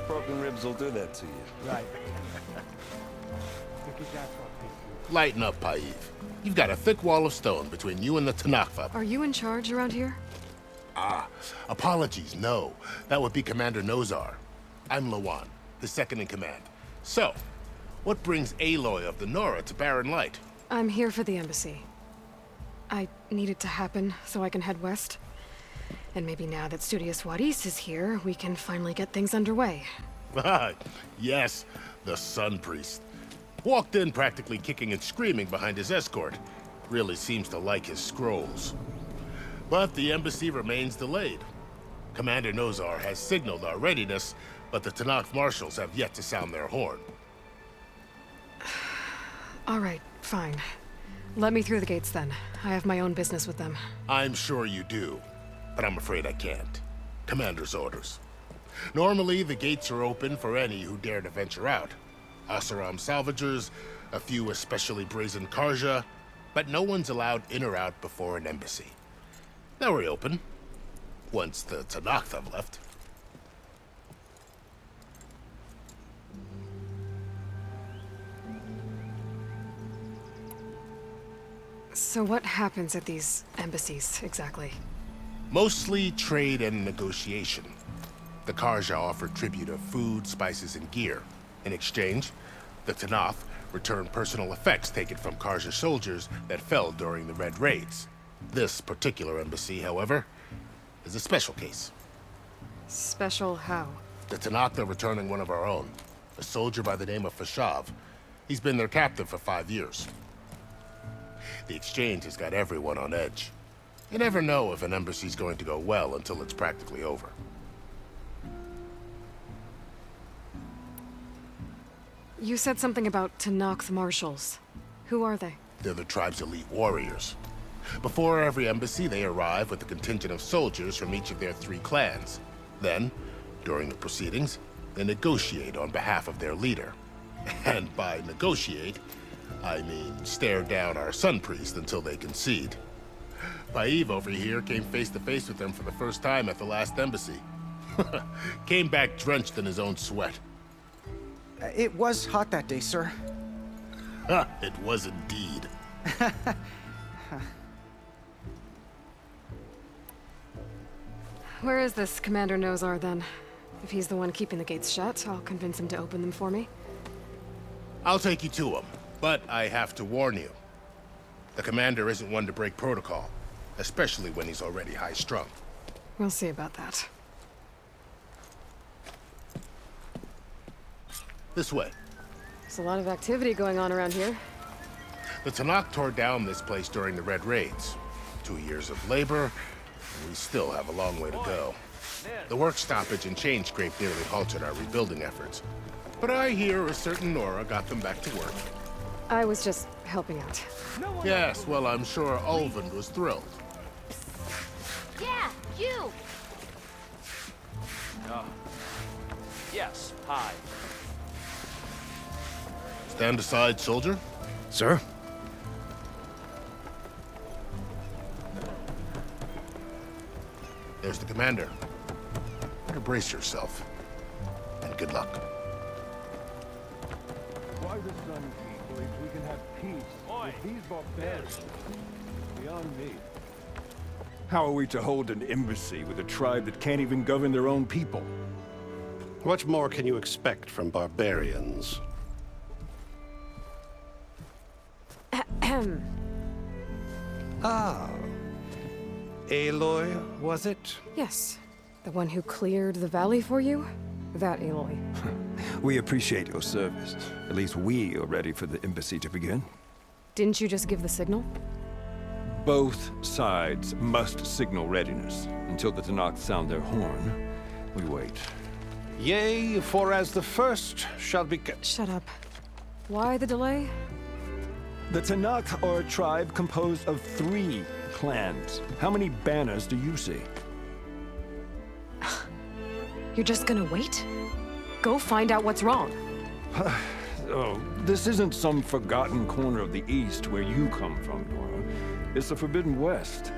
broken ribs will do that to you. Right. Lighten up, Paiv. You've got a thick wall of stone between you and the Tenakth. Are you in charge around here? Apologies, no. That would be Commander Nozar. I'm Lawan, the second in command. So, what brings Aloy of the Nora to Barren Light? I'm here for the embassy. I need it to happen so I can head west. And maybe now that Studious Wadis is here, we can finally get things underway. Yes, the Sun Priest. Walked in practically kicking and screaming behind his escort. Really seems to like his scrolls. But the embassy remains delayed. Commander Nozar has signaled our readiness, but the Tenakth marshals have yet to sound their horn. All right, fine. Let me through the gates then. I have my own business with them. I'm sure you do, but I'm afraid I can't. Commander's orders. Normally, the gates are open for any who dare to venture out. Oseram salvagers, a few especially brazen Karja, but no one's allowed in or out before an embassy. They'll reopen, once the Tenakth have left. So what happens at these embassies, exactly? Mostly trade and negotiation. The Karja offer tribute of food, spices, and gear. In exchange, the Tenakth return personal effects taken from Karja soldiers that fell during the Red Raids. This particular embassy, however, is a special case. Special how? The Tenakth are returning one of our own, a soldier by the name of Fashav. He's been their captive for 5 years. The exchange has got everyone on edge. You never know if an embassy's going to go well until it's practically over. You said something about Tenakth marshals. Who are they? They're the tribe's elite warriors. Before every embassy, they arrive with a contingent of soldiers from each of their 3 clans. Then, during the proceedings, they negotiate on behalf of their leader. And by negotiate, I mean stare down our Sun Priest until they concede. Paiv over here came face to face with them for the first time at the last embassy. Came back drenched in his own sweat. It was hot that day, sir. It was indeed. Where is this Commander Nozar, then? If he's the one keeping the gates shut, I'll convince him to open them for me. I'll take you to him, but I have to warn you. The commander isn't one to break protocol, especially when he's already high-strung. We'll see about that. This way. There's a lot of activity going on around here. The Tenakth tore down this place during the Red Raids. 2 years of labor, and we still have a long way to go. The work stoppage and chain scrape nearly halted our rebuilding efforts. But I hear a certain Nora got them back to work. I was just helping out. Yes, well, I'm sure Ulvund was thrilled. Yeah, you! Yes, hi. Stand aside, soldier. Sir? There's the commander. Better brace yourself. And good luck. Why the Sun King believes we can have peace with these barbarians beyond me. How are we to hold an embassy with a tribe that can't even govern their own people? What more can you expect from barbarians? Ah. Aloy, was it? Yes. The one who cleared the valley for you? That Aloy. We appreciate your service. At least we are ready for the embassy to begin. Didn't you just give the signal? Both sides must signal readiness. Until the Tenakth sound their horn, we wait. Yea, for as the first shall be kept. Shut up. Why the delay? The Tenakth are a tribe composed of 3 clans. How many banners do you see? You're just gonna wait? Go find out what's wrong. Oh, this isn't some forgotten corner of the East where you come from, Nora. It's the Forbidden West.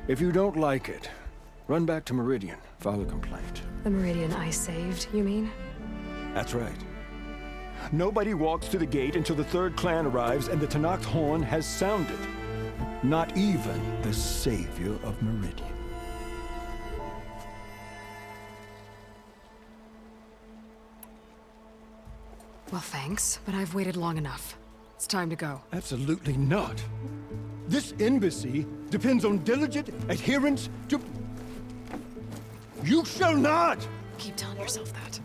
If you don't like it, Run back to Meridian, file a complaint. The Meridian I saved, you mean? That's right. Nobody walks to the gate until the third clan arrives and the Tenakth horn has sounded. Not even the savior of Meridian. Well, thanks, but I've waited long enough. It's time to go. Absolutely not. This embassy depends on diligent adherence to... You shall not! Keep telling yourself that.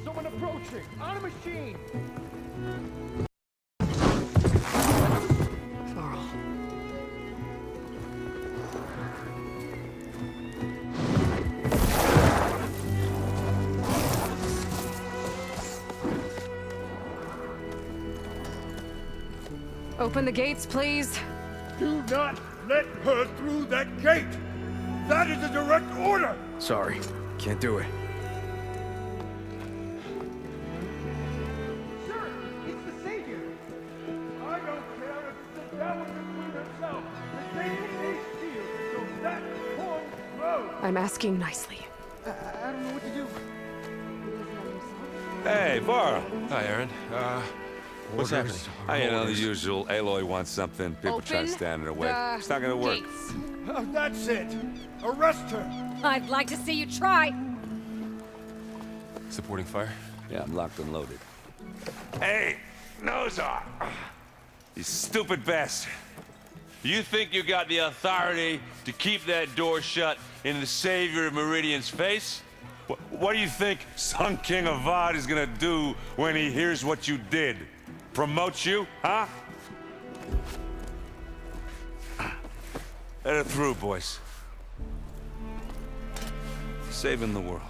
Someone approaching! On a machine! Varl. Open the gates, please. Do not let her through that gate! That is a direct order! Sorry, can't do it. Sir, it's the Savior! I don't care if it's the devil between herself. The Savior stays sealed until that horn blows. I'm asking nicely. I don't know what to do. Hey, Varl. Hi, Aaron. What's happening? I know the usual. Aloy wants something. People try to Open stand in her way. the It's not gonna work. gates. That's it! Arrest her! I'd like to see you try. Supporting fire? Yeah, I'm locked and loaded. Hey, Nozar! You stupid bastard. You think you got the authority to keep that door shut in the savior of Meridian's face? What do you think Sun King Avad is gonna do when he hears what you did? Promote you, huh? Let her through, boys. Saving the world.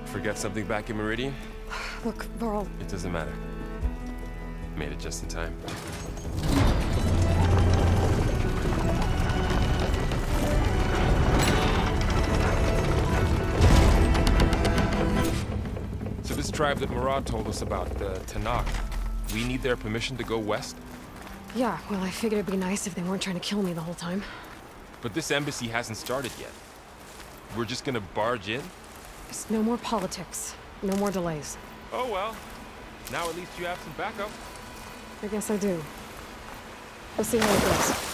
Forget something back in Meridian? Look, Varl, It doesn't matter. Made it just in time. So this tribe that Murad told us about, the Tenakth, we need their permission to go west? yeah, well, I figured it'd be nice if they weren't trying to kill me the whole time. But this embassy hasn't started yet. We're just gonna barge in? Just no more politics. No more delays. Oh well. Now at least you have some backup. I guess I do. We'll see how it goes.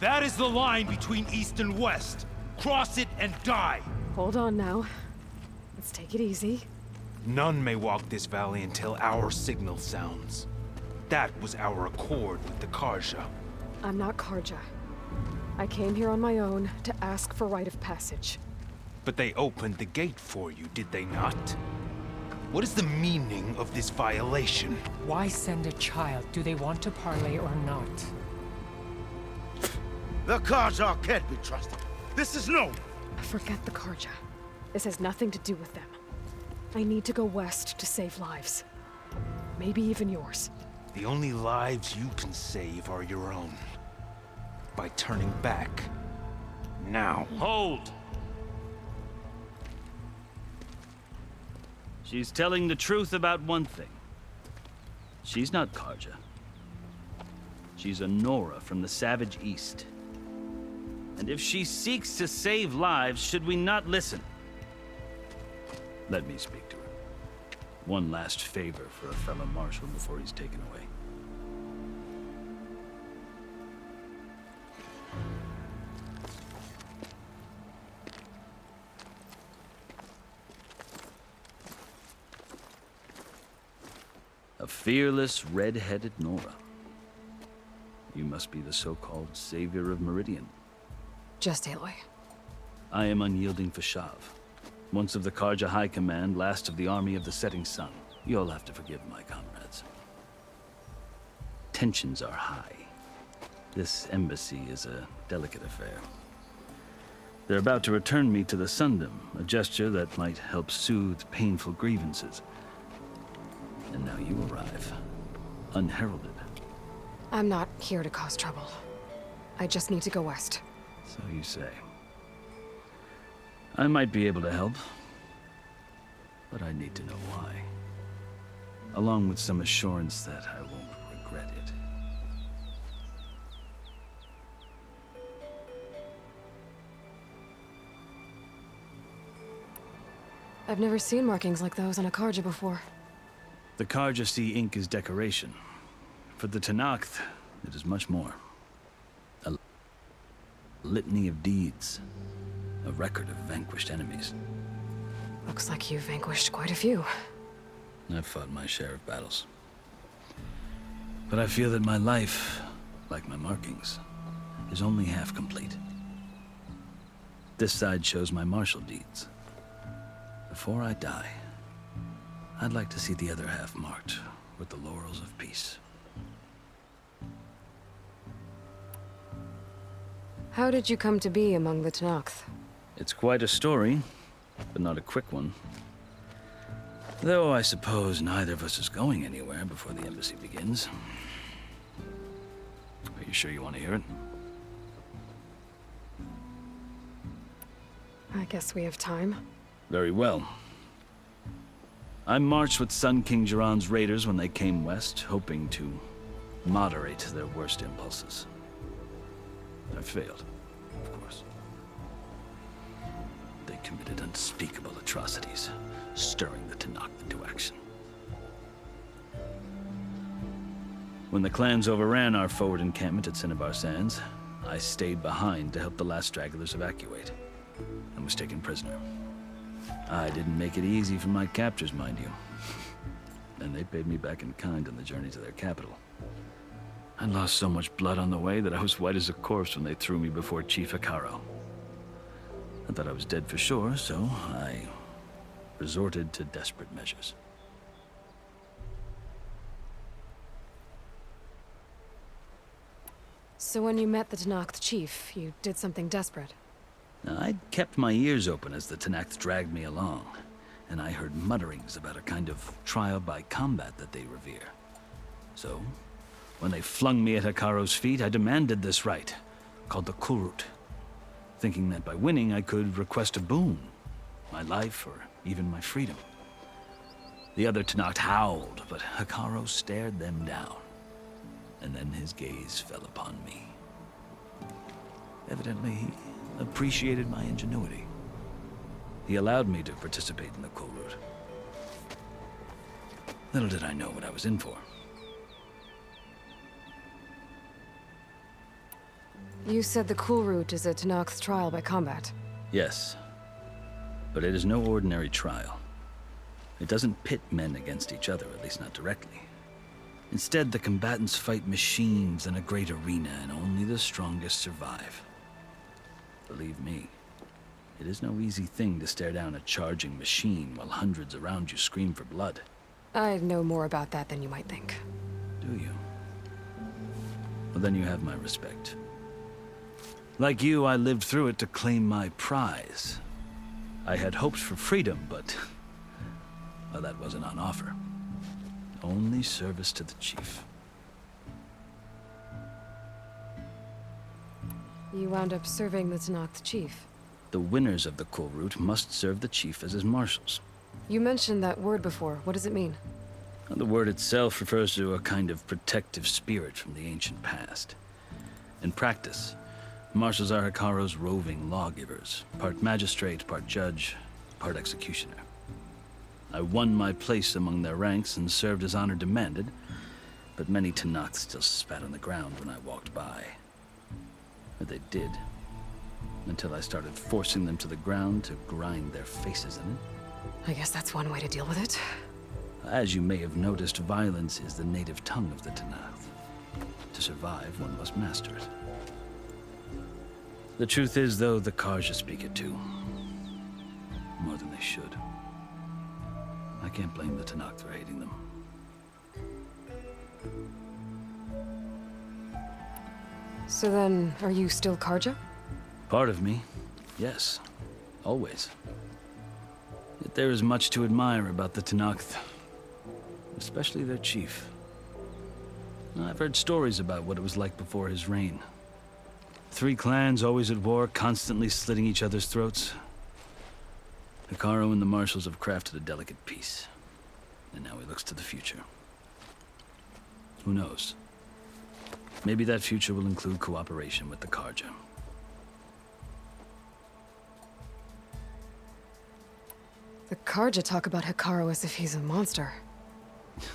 That is the line between East and West. Cross it and die. Hold on now. Let's take it easy. None may walk this valley until our signal sounds. That was our accord with the Karja. I'm not Karja. I came here on my own to ask for rite of passage. But they opened the gate for you, did they not? What is the meaning of this violation? Why send a child? Do they want to parley or not? The Karja can't be trusted. This is known. Forget the Karja. This has nothing to do with them. I need to go west to save lives. Maybe even yours. The only lives you can save are your own. By turning back. Now. Hold! She's telling the truth about one thing. She's not Karja. She's a Nora from the Savage East. And if she seeks to save lives, should we not listen? Let me speak to her. One last favor for a fellow marshal before he's taken away. A fearless, red-headed Nora. You must be the so-called savior of Meridian. Just Aloy. I am unyielding Fashav. Once of the Karja High Command, last of the army of the setting sun. You'll have to forgive my comrades. Tensions are high. This embassy is a delicate affair. They're about to return me to the Sundom, a gesture that might help soothe painful grievances. And now you arrive, unheralded. I'm not here to cause trouble. I just need to go west. So you say. I might be able to help, but I need to know why. Along with some assurance that I won't regret it. I've never seen markings like those on a Karja before. The Karja see ink as decoration. For the Tenakth, it is much more. A litany of deeds. A record of vanquished enemies. Looks like you've vanquished quite a few. I've fought my share of battles. But I feel that my life, like my markings, is only half complete. This side shows my martial deeds. Before I die, I'd like to see the other half marked with the laurels of peace. How did you come to be among the Tenakth? It's quite a story, but not a quick one. Though I suppose neither of us is going anywhere before the embassy begins. Are you sure you want to hear it? I guess we have time. Very well. I marched with Sun King Jiran's raiders when they came west, hoping to moderate their worst impulses. I failed, of course. They committed unspeakable atrocities, stirring the Tenakth into action. When the clans overran our forward encampment at Cinnabar Sands, I stayed behind to help the last stragglers evacuate, and was taken prisoner. I didn't make it easy for my captors, mind you. And they paid me back in kind on the journey to their capital. I lost so much blood on the way that I was white as a corpse when they threw me before Chief Hekarro. I thought I was dead for sure, so I resorted to desperate measures. So when you met the Tenakth chief, you did something desperate? Now, I'd kept my ears open as the Tenakth dragged me along, and I heard mutterings about a kind of trial by combat that they revere. So, when they flung me at Hekarro's feet, I demanded this right, called the Kulrut, thinking that by winning I could request a boon, my life or even my freedom. The other Tenakth howled, but Hekarro stared them down, and then his gaze fell upon me. Evidently, he appreciated my ingenuity. He allowed me to participate in the Kulrut. Little did I know what I was in for. You said the Kulrut is a Tenakth's trial by combat. Yes, but it is no ordinary trial. It doesn't pit men against each other, at least not directly. Instead, the combatants fight machines in a great arena, and only the strongest survive. Believe me, it is no easy thing to stare down a charging machine while hundreds around you scream for blood. I know more about that than you might think. Do you? Well, then you have my respect. Like you, I lived through it to claim my prize. I had hoped for freedom, but well, that wasn't on offer. Only service to the chief. You wound up serving the Tenakth chief. The winners of the Kulrut must serve the chief as his marshals. You mentioned that word before. What does it mean? The word itself refers to a kind of protective spirit from the ancient past. In practice, marshals are Hekarro's roving lawgivers, part magistrate, part judge, part executioner. I won my place among their ranks and served as honor demanded, but many Tenakth still spat on the ground when I walked by. Or they did, until I started forcing them to the ground to grind their faces in it. I guess that's one way to deal with it. As you may have noticed, violence is the native tongue of the Tenakth. To survive, one must master it. The truth is, though, the Carja speak it too. More than they should. I can't blame the Tenakth for hating them. So then, are you still Carja? Part of me, yes. Always. Yet there is much to admire about the Tenakth. Especially their chief. I've heard stories about what it was like before his reign. 3 clans always at war, constantly slitting each other's throats. Hekarro and the marshals have crafted a delicate peace. And now he looks to the future. Who knows? Maybe that future will include cooperation with the Carja. The Carja talk about Hekarro as if he's a monster.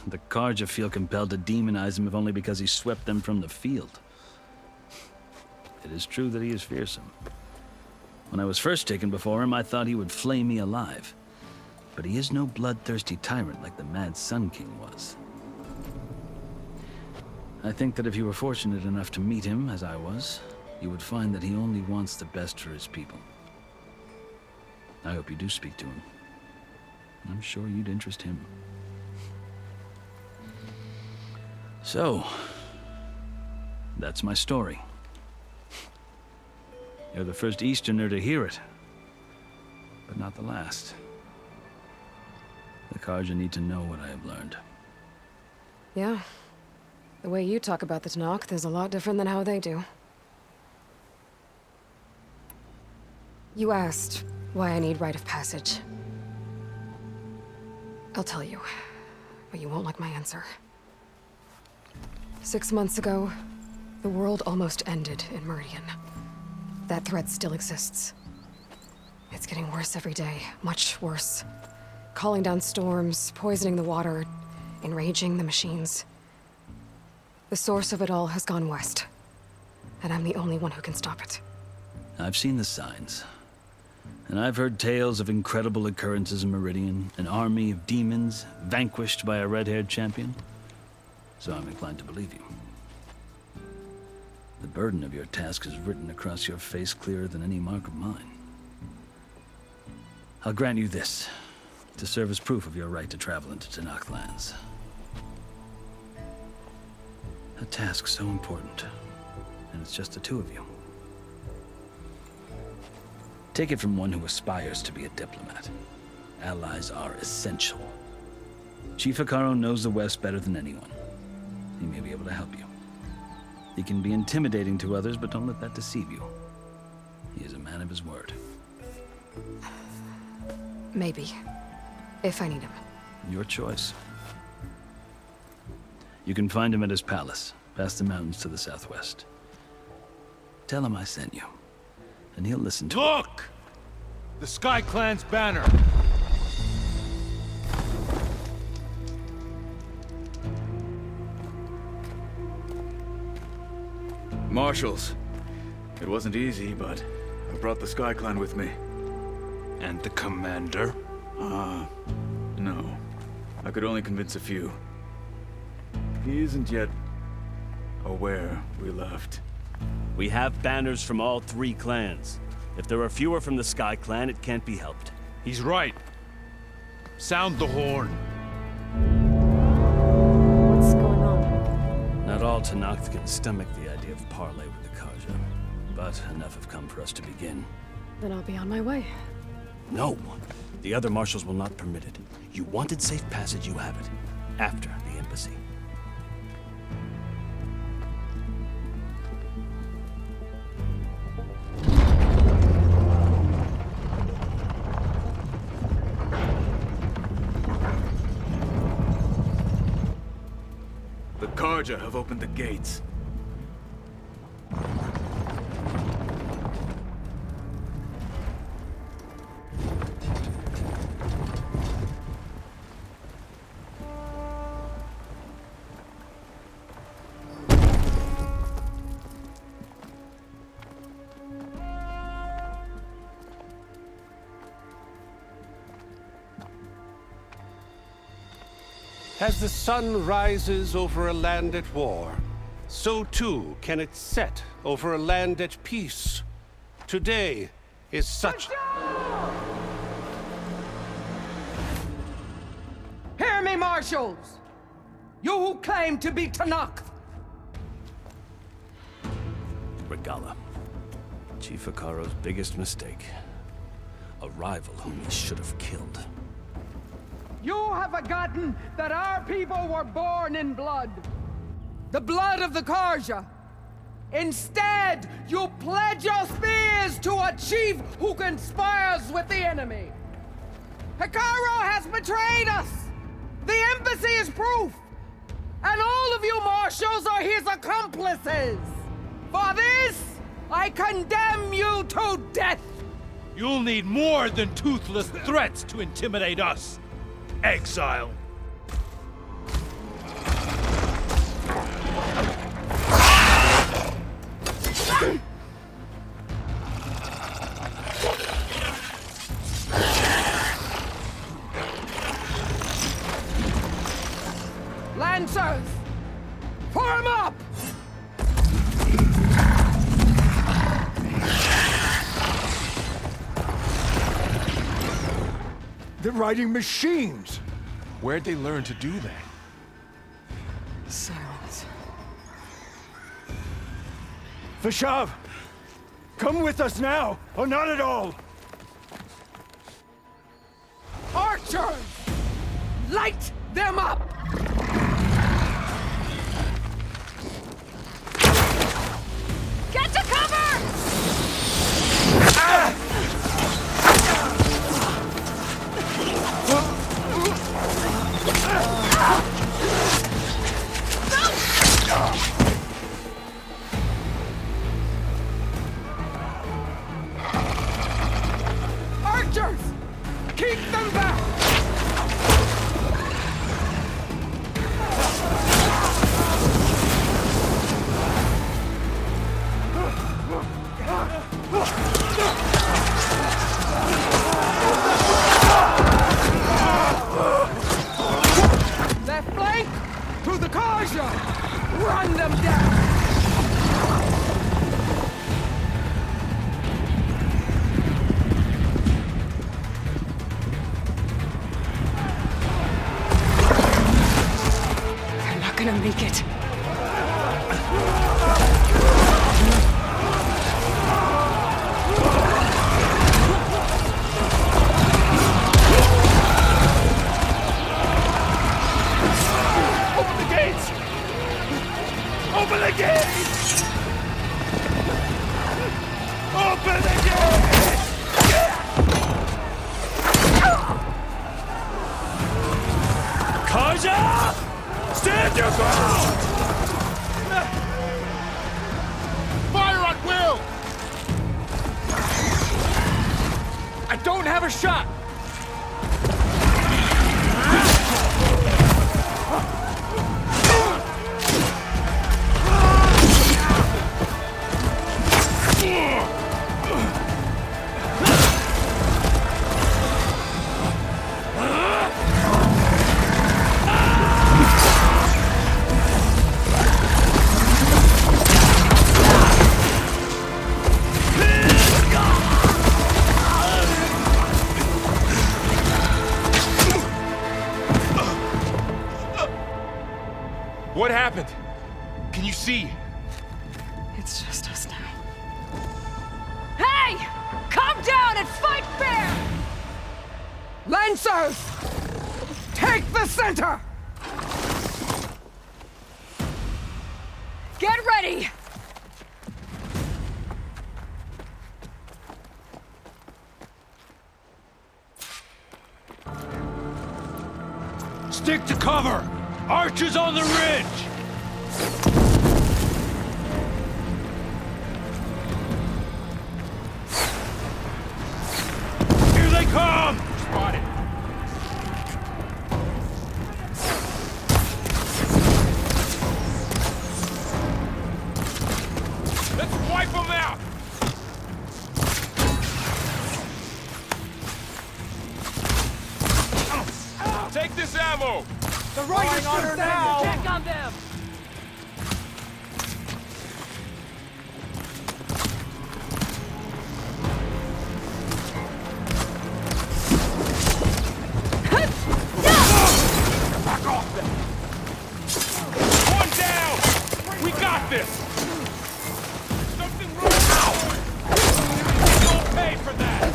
The Carja feel compelled to demonize him if only because he swept them from the field. It is true that he is fearsome. When I was first taken before him, I thought he would flay me alive. But he is no bloodthirsty tyrant like the Mad Sun King was. I think that if you were fortunate enough to meet him, as I was, you would find that he only wants the best for his people. I hope you do speak to him. I'm sure you'd interest him. So, that's my story. You're the first Easterner to hear it, but not the last. The Carja need to know what I have learned. Yeah. The way you talk about the Tenakth is a lot different than how they do. You asked why I need rite of passage. I'll tell you, but you won't like my answer. 6 months ago, the world almost ended in Meridian. That threat still exists. It's getting worse every day, much worse. Calling down storms, poisoning the water, enraging the machines. The source of it all has gone west, and I'm the only one who can stop it. I've seen the signs. And I've heard tales of incredible occurrences in Meridian, an army of demons vanquished by a red-haired champion. So I'm inclined to believe you. The burden of your task is written across your face clearer than any mark of mine. I'll grant you this, to serve as proof of your right to travel into Tenakth lands. A task so important, and it's just the 2 of you. Take it from one who aspires to be a diplomat. Allies are essential. Chief Hekarro knows the West better than anyone. He may be able to help you. He can be intimidating to others, but don't let that deceive you. He is a man of his word. Maybe. If I need him. Your choice. You can find him at his palace, past the mountains to the southwest. Tell him I sent you, and he'll listen to Look! The Sky Clan's banner! Marshals. It wasn't easy, but I brought the Sky Clan with me. And the commander? No. I could only convince a few. He isn't yet aware we left. We have banners from all 3 clans. If there are fewer from the Sky Clan, it can't be helped. He's right. Sound the horn. What's going on? Not all Tenakth can stomach the idea of parley with the Carja, but enough have come for us to begin. Then I'll be on my way. No. The other marshals will not permit it. You wanted safe passage, you have it. After the embassy. Karja have opened the gates. As the sun rises over a land at war, so too can it set over a land at peace. Today is such... Hear me, marshals! You who claim to be Tanakh! Regala. Chief Hikaro's biggest mistake. A rival whom he should have killed. You have forgotten that our people were born in blood. The blood of the Karja. Instead, you pledge your spears to a chief who conspires with the enemy. Hikaro has betrayed us! The embassy is proof! And all of you marshals are his accomplices! For this, I condemn you to death! You'll need more than toothless threats to intimidate us. Exile. Lancers! Form up! They're riding machines! Where'd they learn to do that? Silence. Vashav! Come with us now, or not at all! Archers! Light them up! Get to cover! Ah! Archers! Keep them back! Left flank! To the Karja! Run them down! They're not gonna make it. Open the gates! Open the gates! Karja! Stand your ground! Fire at will! I don't have a shot! What happened? Can you see? It's just us now. Hey! Calm down and fight fair! Lancers! Take the center! Get ready! Stick to cover! Archers on the ridge! Here they come! Spotted. Let's wipe them out! Take this ammo! The Reuters on her now! Check on them! Back off them! One down! We got this! Something wrong! You'll pay for that!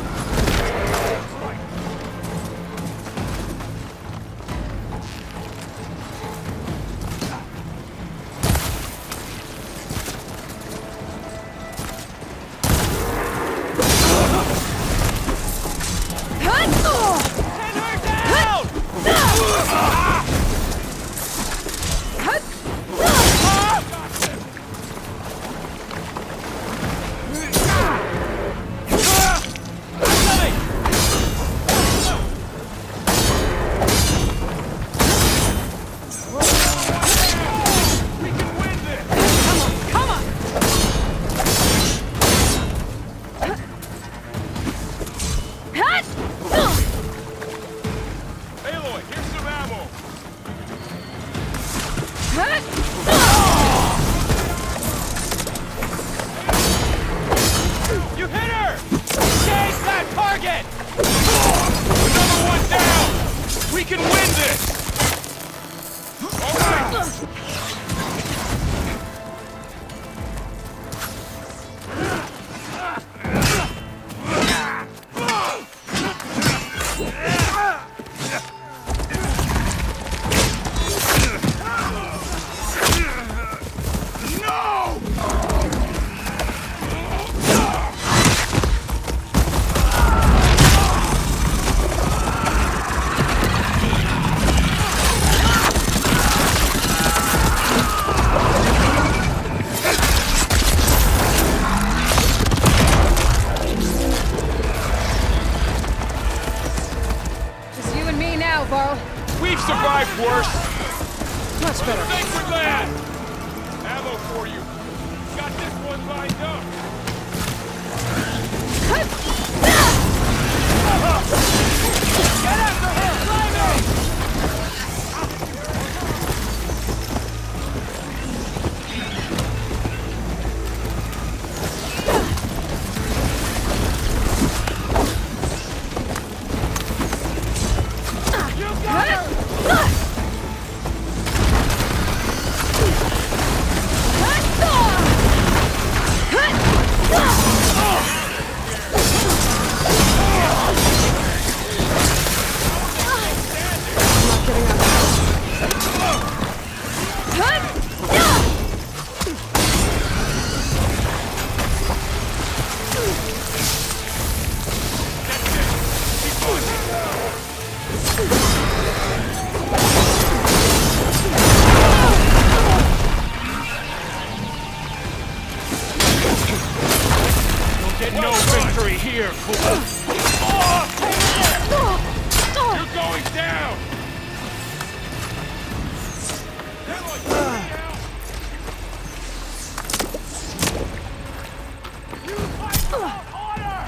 Right. Aloy, here's some ammo! You hit her! Chase that target! Another one down! We can win this! All right! Just you and me now, Varl. We've survived worse! Much better. Sacred land! Ammo for you! Got this one lined up! Get after him! Climbing! You got her! Get no victory here, fool! You're going down! You fight for order!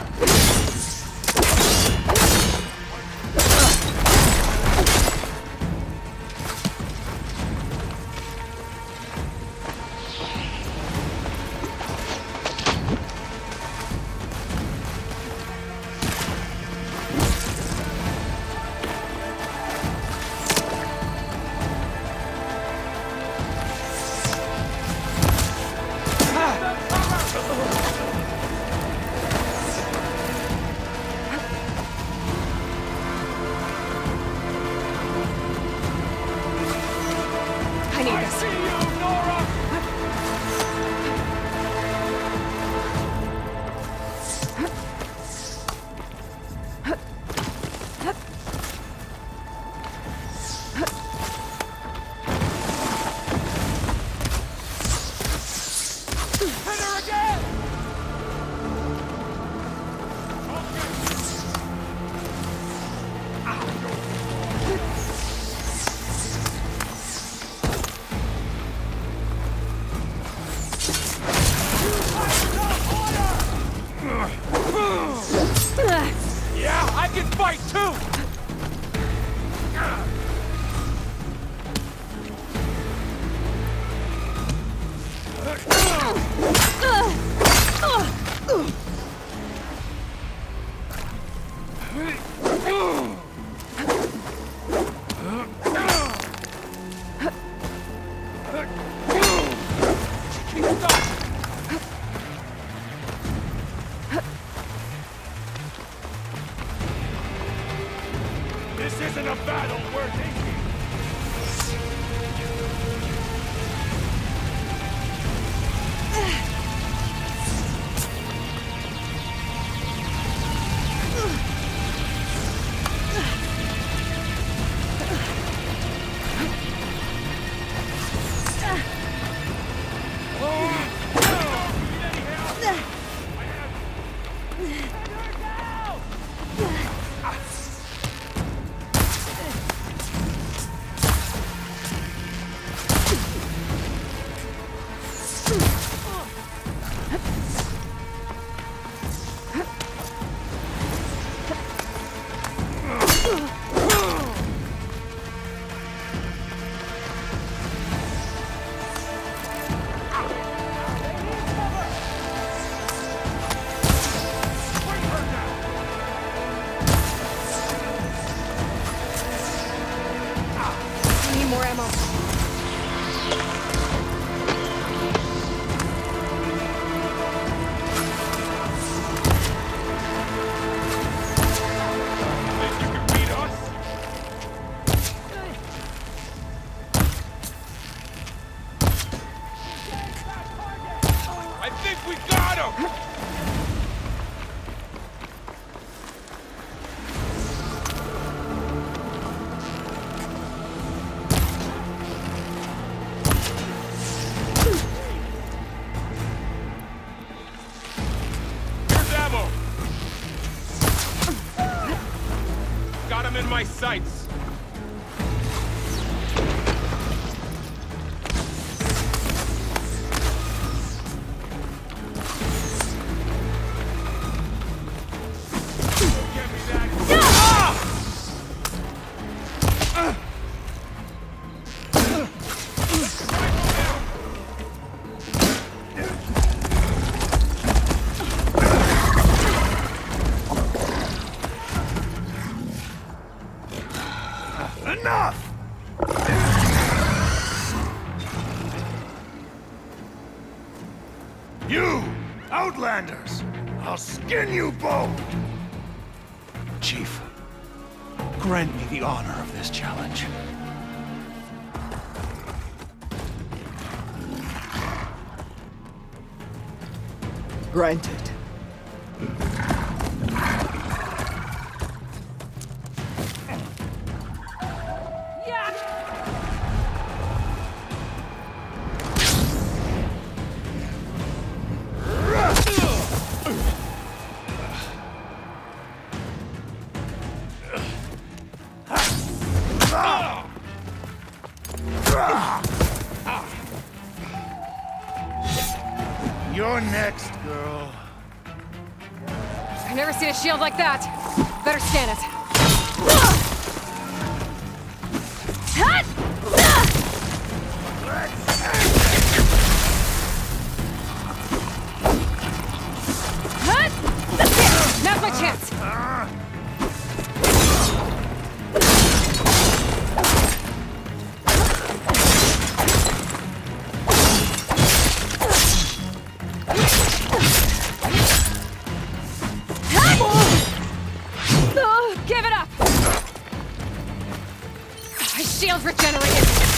I need this. See you, Nora! ammo. Think you can beat us? I think we got him! Here's ammo! Got him in my sights! Get me that! Enough! You, Outlanders! I'll skin you both! Chief, grant me the honor of this challenge. Granted. You're next, girl. I've never seen a shield like that. Better scan it. Now's my chance. Give it up! My shield's regenerated!